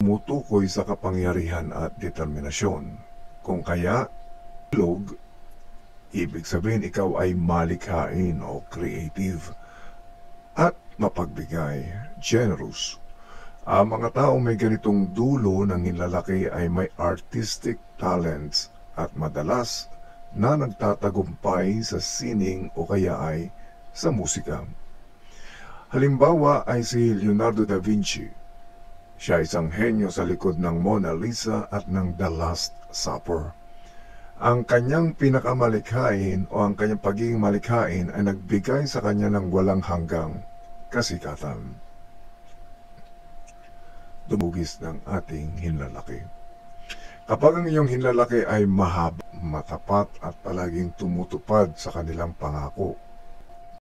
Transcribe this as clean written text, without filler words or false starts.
tumutukoy sa kapangyarihan at determinasyon. Kung kaya, ilog, ibig sabihin ikaw ay malikhain o creative at mapagbigay, generous. Ang mga taong may ganitong dulo ng hinlalaki ay may artistic talents at madalas na nagtatagumpay sa sining o kaya ay sa musika. Halimbawa ay si Leonardo da Vinci. Siya ay isang henyo sa likod ng Mona Lisa at ng The Last Supper. Ang kanyang pinakamalikhain o ang kanyang pagiging malikhain ay nagbigay sa kanya ng walang hanggang kasikatan. Dumugis ng ating hinlalaki. Kapag ang iyong hinlalaki ay mahaba, matapat at palaging tumutupad sa kanilang pangako,